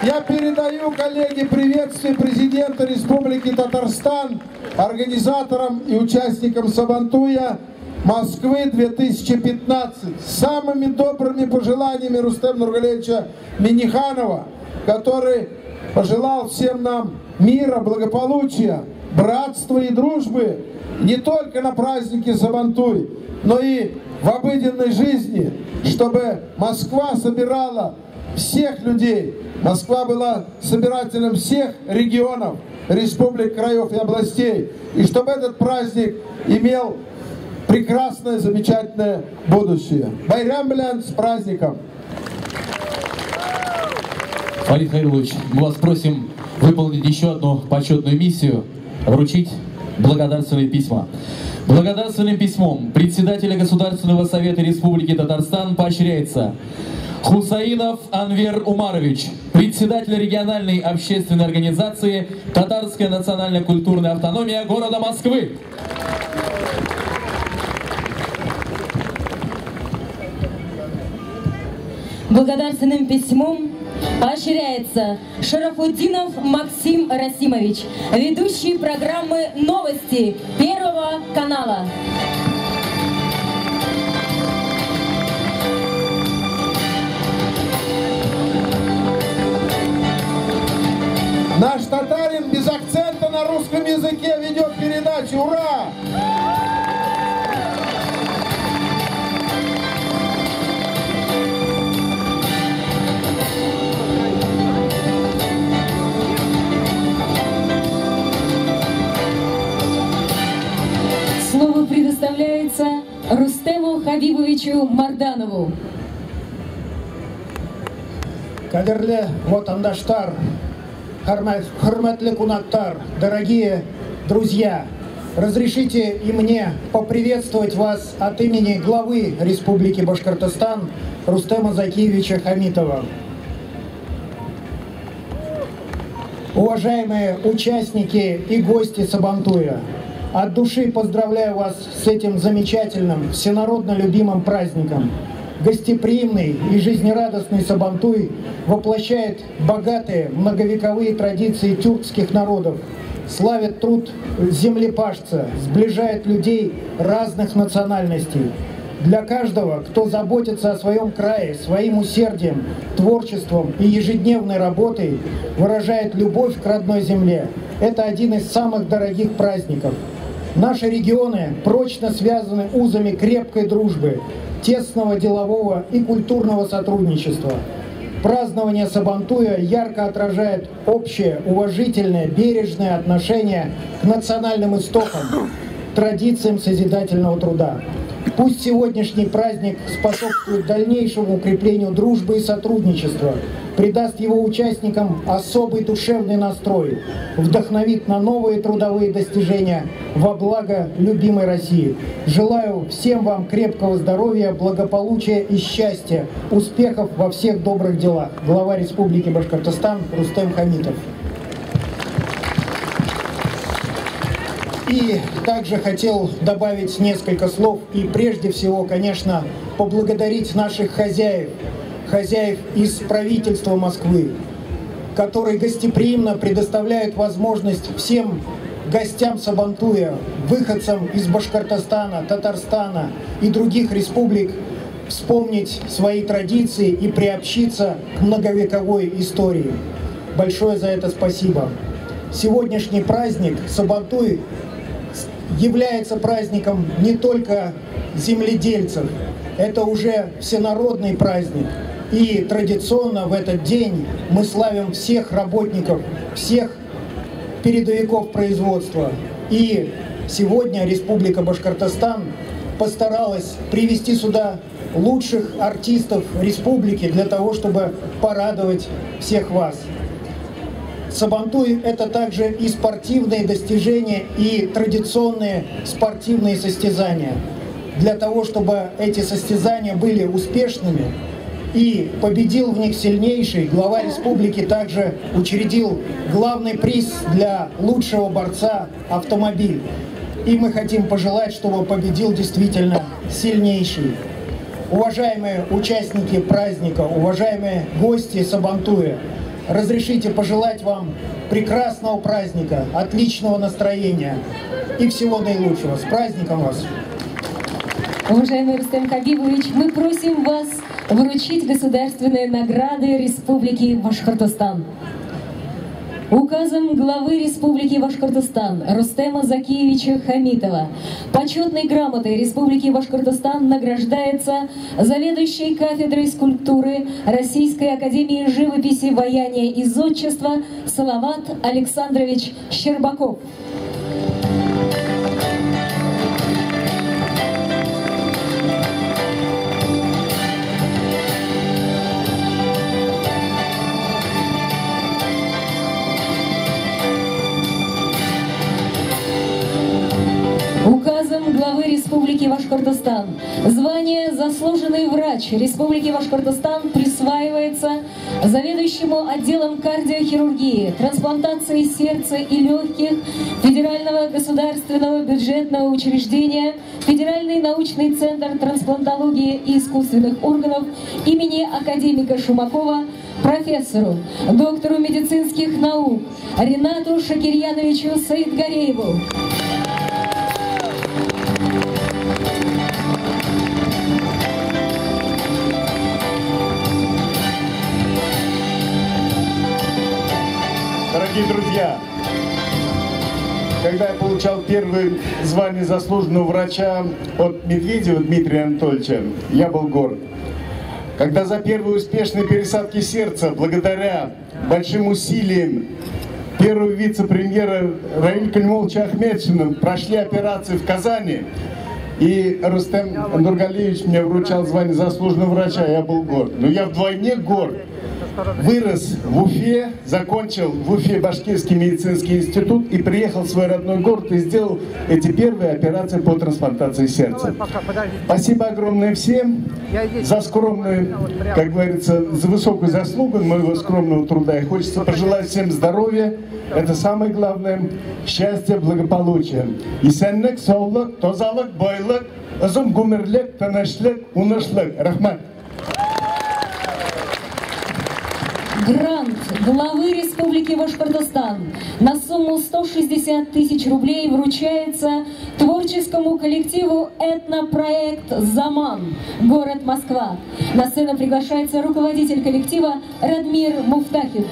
S13: Я передаю, коллеги, приветствие президента Республики Татарстан, организаторам и участникам Сабантуя Москвы 2015 с самыми добрыми пожеланиями Рустема Нургалиевича Минниханова, который пожелал всем нам мира, благополучия, братства и дружбы не только на празднике Сабантуй, но и в обыденной жизни, чтобы Москва собирала всех людей. Москва была собирателем всех регионов, республик, краев и областей. И чтобы этот праздник имел прекрасное, замечательное будущее. Байрам Белян, с праздником!
S10: Фарид Хайрулович, мы вас просим выполнить еще одну почетную миссию, вручить благодарственные письма. Благодарственным письмом председателя Государственного совета Республики Татарстан поощряется Хусаинов Анвер Умарович, председатель региональной общественной организации «Татарская национально-культурная автономия» города Москвы.
S4: Благодарственным письмом поощряется Шарафуддинов Максим Расимович, ведущий программы «Новости» Первого канала.
S13: Наш татарин без акцента на русском языке ведет передачу. Ура!
S4: Слово предоставляется Рустему Хабибовичу Марданову.
S12: Кадерле ватандаштар, хурматле кунактар, дорогие друзья, разрешите и мне поприветствовать вас от имени главы Республики Башкортостан Рустема Закиевича Хамитова. Уважаемые участники и гости Сабантуя, от души поздравляю вас с этим замечательным, всенародно любимым праздником. Гостеприимный и жизнерадостный Сабантуй воплощает богатые многовековые традиции тюркских народов, славит труд землепашца, сближает людей разных национальностей. Для каждого, кто заботится о своем крае, своим усердием, творчеством и ежедневной работой, выражает любовь к родной земле. Это один из самых дорогих праздников. Наши регионы прочно связаны узами крепкой дружбы, тесного делового и культурного сотрудничества. Празднование Сабантуя ярко отражает общее, уважительное, бережное отношение к национальным истокам. традициям созидательного труда. Пусть сегодняшний праздник способствует дальнейшему укреплению дружбы и сотрудничества, придаст его участникам особый душевный настрой, вдохновит на новые трудовые достижения во благо любимой России. Желаю всем вам крепкого здоровья, благополучия и счастья, успехов во всех добрых делах. Глава Республики Башкортостан Рустем Хамитов. И также хотел добавить несколько слов и прежде всего, конечно, поблагодарить наших хозяев из правительства Москвы, которые гостеприимно предоставляют возможность всем гостям Сабантуя, выходцам из Башкортостана, Татарстана и других республик вспомнить свои традиции и приобщиться к многовековой истории. Большое за это спасибо. Сегодняшний праздник Сабантуй является праздником не только земледельцев, это уже всенародный праздник. И традиционно в этот день мы славим всех работников, всех передовиков производства. И сегодня Республика Башкортостан постаралась привести сюда лучших артистов республики для того, чтобы порадовать всех вас. Сабантуй – это также и спортивные достижения, и традиционные спортивные состязания. Для того, чтобы эти состязания были успешными и победил в них сильнейший, глава республики также учредил главный приз для лучшего борца – автомобиль. И мы хотим пожелать, чтобы победил действительно сильнейший. Уважаемые участники праздника, уважаемые гости Сабантуя, разрешите пожелать вам прекрасного праздника, отличного настроения и всего наилучшего. С праздником вас!
S4: Уважаемый Рустем Хабибович, мы просим вас вручить государственные награды Республики Башкортостан. Указом главы Республики Башкортостан Рустема Закиевича Хамитова почетной грамотой Республики Башкортостан награждается заведующий кафедрой скульптуры Российской академии живописи, ваяния и зодчества Салават Александрович Щербаков. Указом главы Республики Башкортостан звание «Заслуженный врач» Республики Башкортостан присваивается заведующему отделом кардиохирургии, трансплантации сердца и легких Федерального государственного бюджетного учреждения Федеральный научный центр трансплантологии и искусственных органов имени академика Шумакова профессору, доктору медицинских наук Ринату Шакирьяновичу Саидгарееву.
S11: Дорогие друзья, когда я получал первое звание заслуженного врача от Медведева Дмитрия Анатольевича, я был горд. Когда за первые успешные пересадки сердца, благодаря большим усилиям первого вице-премьера Раиля Калимовича Ахметшина, прошли операции в Казани, и Рустем Нургалиевич мне вручал звание заслуженного врача, я был горд. Но я вдвойне горд. Вырос в Уфе, закончил в Уфе Башкирский медицинский институт и приехал в свой родной город и сделал эти первые операции по трансплантации сердца. Спасибо огромное всем за скромную, как говорится, за высокую заслугу моего скромного труда. И хочется пожелать всем здоровья, это самое главное, счастья, благополучия. И сәнлек, саулык, тазалык, байлык, озын гомерлек, тынычлык, унышлык. Рахмат.
S4: Грант главы Республики Башкортостан на сумму 160 тысяч рублей вручается творческому коллективу «Этнопроект Заман», город Москва. На сцену приглашается руководитель коллектива Радмир Муфтахин.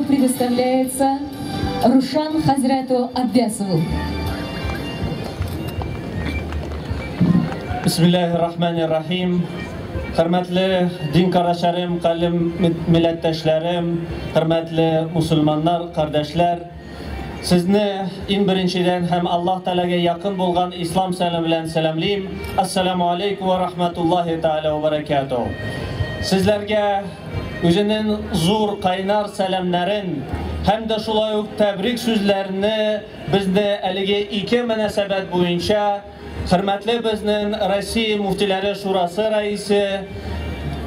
S4: Предоставляется Рушан Хазрату Аббясову.
S14: Bismillahirrahmanirrahim. Hürmetli din kardeşlerim, kalim milletteşlerim, hürmetli Müslümanlar, kardeşler. Sizni in birinçiden hem Allah Teala'ya yakın bulgan İslam selamı bilen selamlayım. Assalamu aleykum ve rahmetullahi teala ve berekatuhu. Sizlerge özünün zor kaynar selamların hem de şulay tebrik sözlerini bizde elge iki münasebet boyunca hürmetli biznin Россия Müftileri Şurası Reisi,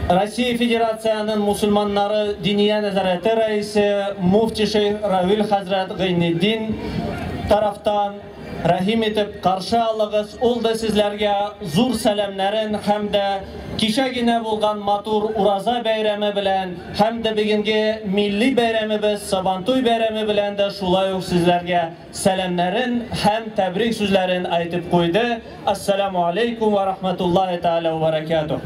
S14: Россия Federasyası'nın Müslümanları Diniye Nezareti Reisi, Mufti Şeyh Ravil Hazret Gayniddin taraftan rahim etip karşı alığız. Ol da sizlerge zor selamların hem de kişegine bulgan matur Uraza Beyremi bilen hem de bugünkü milli beyremimiz Sabantoy Beyremi bilen de şulay sizlerge selamların hem tebrik sözlerin aytıp koydu. Assalamu aleykum ve rahmetullahi teala ve berekatuhu.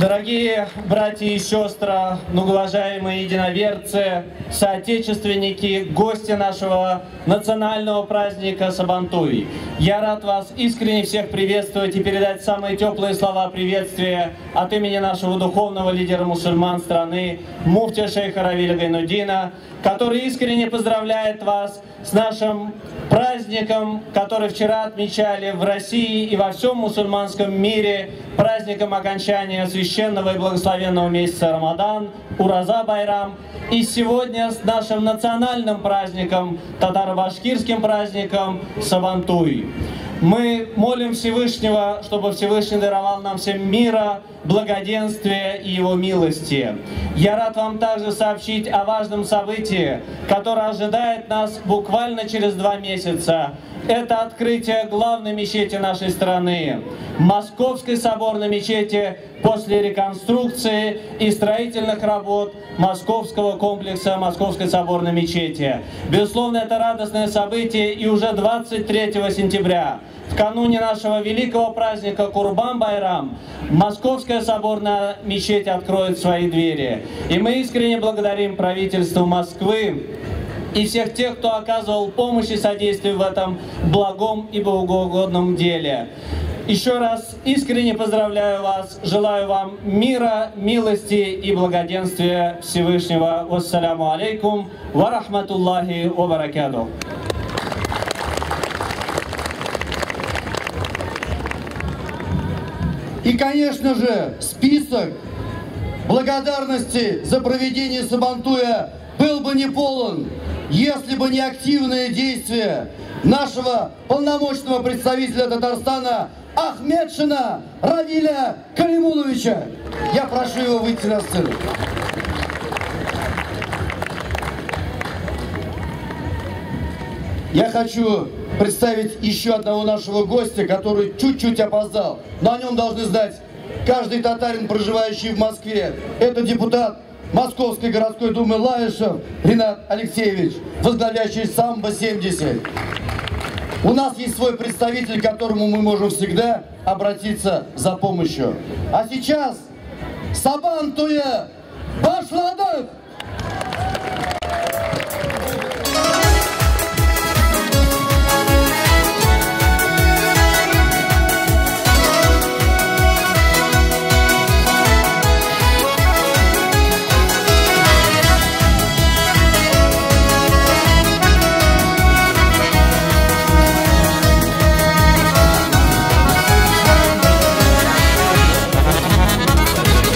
S14: Дорогие братья и сестры, многоуважаемые единоверцы, соотечественники, гости нашего национального праздника Сабантуй. Я рад вас искренне всех приветствовать и передать самые теплые слова приветствия от имени нашего духовного лидера мусульман страны, муфтия шейха Равиля Гайнуддина, который искренне поздравляет вас с нашим праздником, который вчера отмечали в России и во всем мусульманском мире, праздником окончания священного и благословенного месяца Рамадан, Ураза Байрам, и сегодня с нашим национальным праздником, татаро-башкирским праздником Сабантуй. Мы молим Всевышнего, чтобы Всевышний даровал нам всем мира, благоденствия и Его милости. Я рад вам также сообщить о важном событии, которое ожидает нас буквально через 2 месяца. Это открытие главной мечети нашей страны, Московской соборной мечети после реконструкции и строительных работ Московского комплекса Московской соборной мечети. Безусловно, это радостное событие, и уже 23 сентября, в кануне нашего великого праздника Курбан-Байрам, Московская соборная мечеть откроет свои двери. И мы искренне благодарим правительство Москвы и всех тех, кто оказывал помощь и содействие в этом благом и богоугодном деле. Еще раз искренне поздравляю вас, желаю вам мира, милости и благоденствия Всевышнего. Вассаляму алейкум ва рахматуллахи ва баракатух.
S11: И, конечно же, список благодарности за проведение Сабантуя был бы не полон, если бы не активные действия нашего полномочного представителя Татарстана Ахмедшина Равиля Калимуловича. Я прошу его выйти на сцену. Я хочу представить еще одного нашего гостя, который чуть-чуть опоздал, но о нем должны знать каждый татарин, проживающий в Москве. Это депутат Московской городской думы Лаишев Ринат Алексеевич, возглавляющий Самбо-70. У нас есть свой представитель, к которому мы можем всегда обратиться за помощью. А сейчас Сабантуя башладык!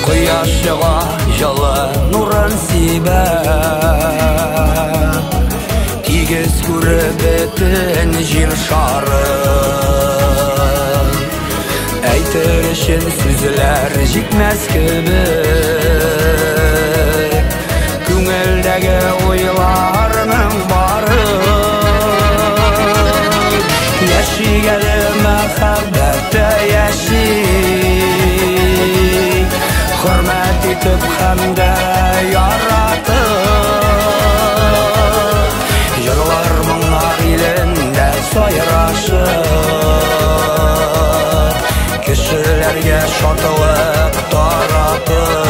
S15: Кояшыға жылы нұрын сибә, тигіз көріп бетін жер шарын. Әйтер үшін сөзлер жетмәс кебек, көңілдегі ойларының барын. Яшигәлі мәхәббәтті яши, hürmet etip hem de yaratып, yıllar mыңlar ilinde soyraşır, kişilerge şatılık taratır.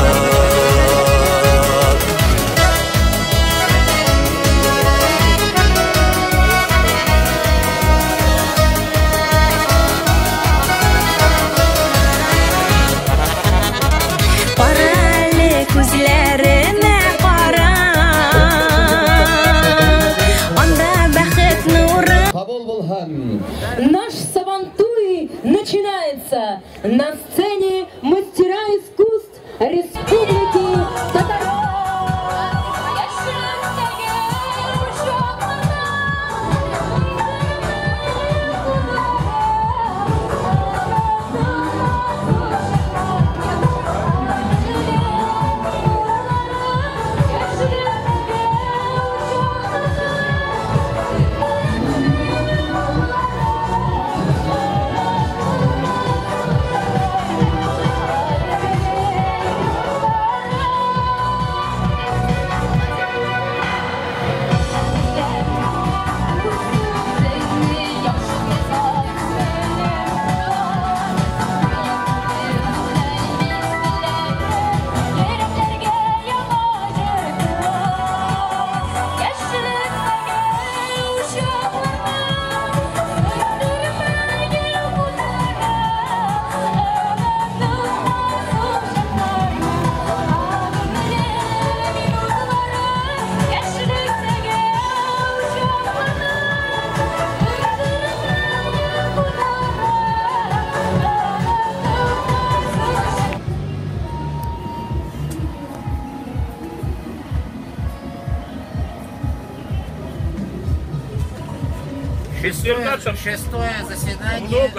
S16: Шестое заседание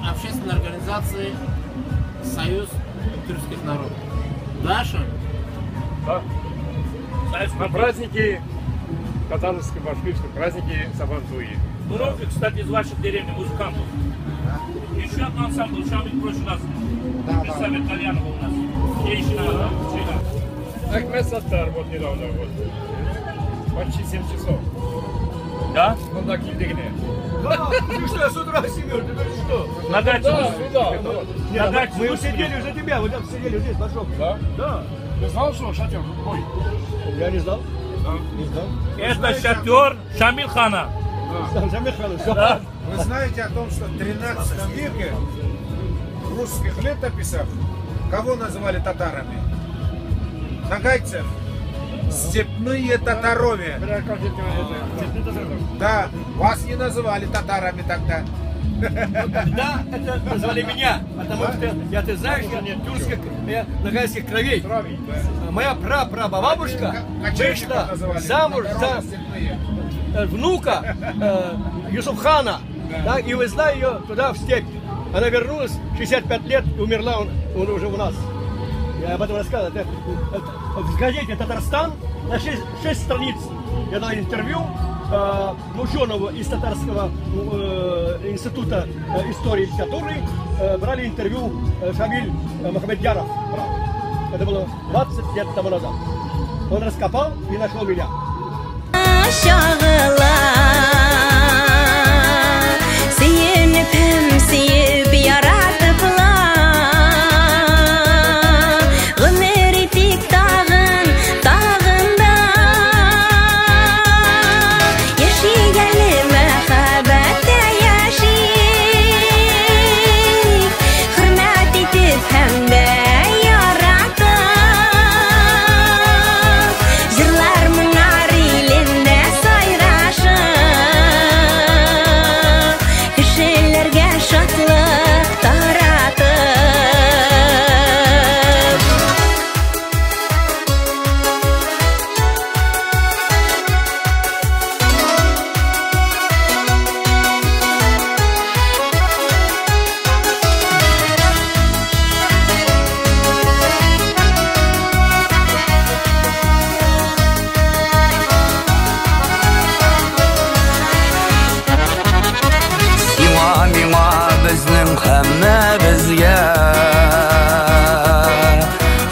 S16: общественной организации Союз тюркских народов. Даша?
S3: Да. На праздники татарские, башкирские, праздники Сабантуи.
S17: Много, кстати, из вашей деревни музыкантов. Еще один ансамбль, Шамиль в прошлый раз. Представитель Кальянова у нас. Женщина,
S3: Ахмед Саттар, вот недавно, вот. Почти 7 часов.
S17: Да?
S3: Ну так не дыгне.
S18: Да, ты что, с утра, Семен, ты что?
S17: На даче.
S3: Да.
S17: На даче.
S18: Мы сидели за тебя, вот там сидели здесь, пошел.
S3: Да?
S18: Да.
S3: Ты знал, что шатер? Ой.
S18: Я не знал.
S3: Да.
S18: Не знал.
S17: Это шатер Шамиль Хана.
S18: Шамиль Хана,
S17: да.
S19: Вы знаете о том, что в 13 веке в русских летописях кого называли татарами? Нагайцев. Степные татарове. Да, вас не называли татарами тогда.
S18: Да, это назвали меня, потому что ты знаешь, я тюркских, я нагайских кровей. Моя прабабушка вышла замуж за внука Юсуфхана, да, и везла ее туда в степь. Она вернулась, 65 лет, и умерла, он уже у нас. Я об этом рассказывал. В газете «Татарстан» на 6 страниц я дал интервью ученого из Татарского института истории и литературы, брали интервью Шамиль Мухаммедьяров. Это было 20 лет тому назад. Он раскопал и нашел меня.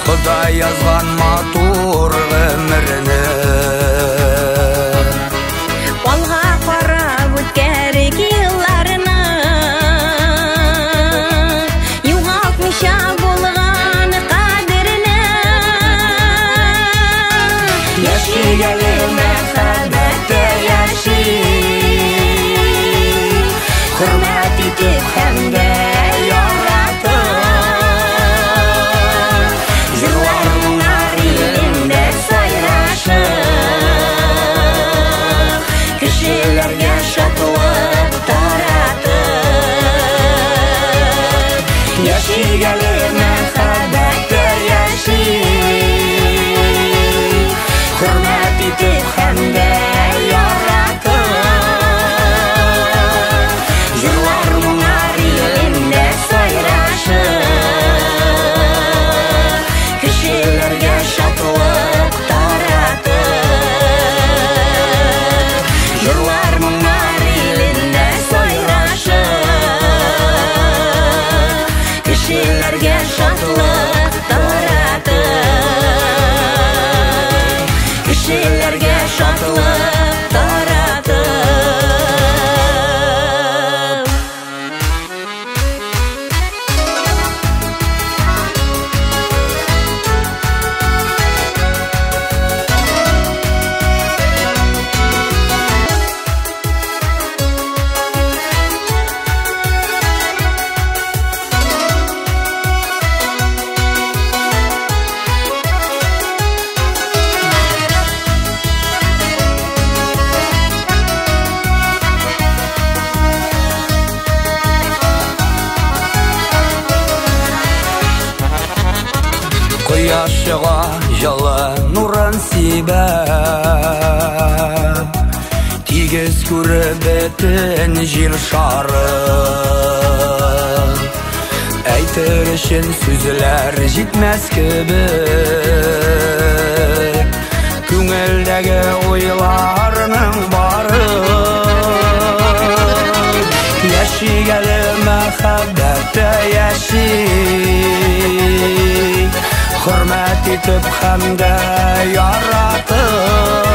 S15: Xuday yazgan matur ömrünü
S2: Alğa qarab o'tkarik yillarni Yo'qotmisha bo'lgan qadrini Yashagali muhabbatda yashaylik Hurmat etib hamda
S15: Yaşığa жылы нурын сибә Тиген Тегіз көрбетін жер шары Әйтер үшін сөзлер жетмәс кебек Күңелдегі ойларының бары Яшигелі мәхәббәтті яши Hürmet etip hem de yaratып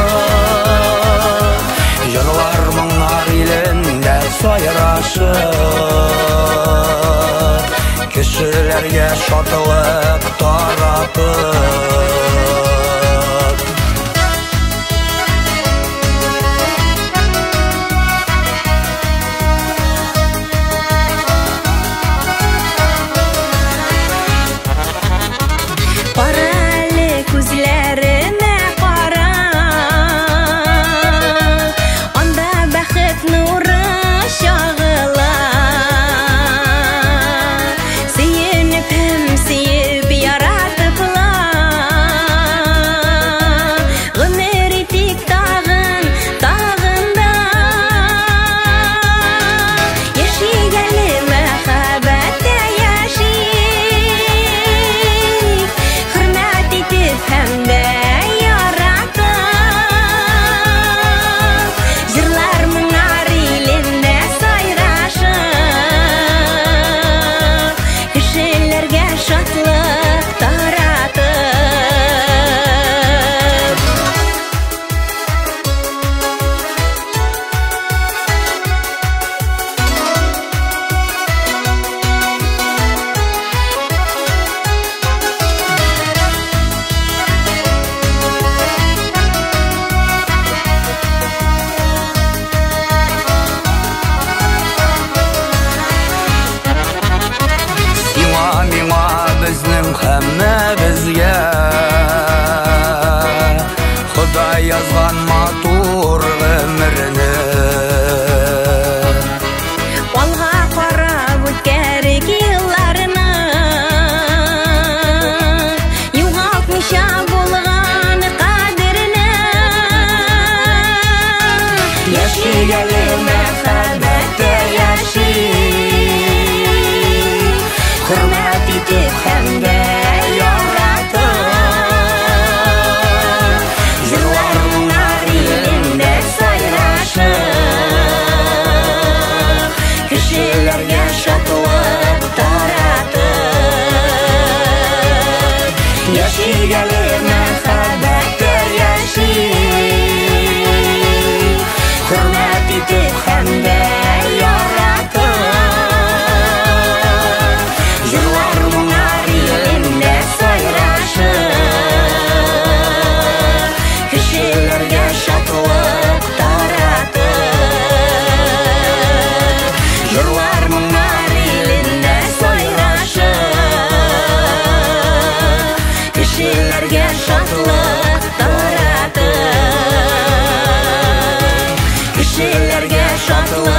S15: Yıllar bunlar ilinde sayraşıp Kişilerge şatılık taratıp Құдай yazған матур өміріні
S2: Алға қарап өткерік елларына Юғалтмыша болған қадіріні
S15: Яшигелі мәхәббәтті яши Hürmet etip hem de Kişilerge şatılık taratıp Yaşigeli мәхәббәтті яши Hürmet etip hem de yaratып Yıllar bunlar elinde sayraşıp Kişilerge şatılık taratıp Yıllar bunlar elinde sayraşıp Kişilerge şatlık taratıp Kişilerge şatlık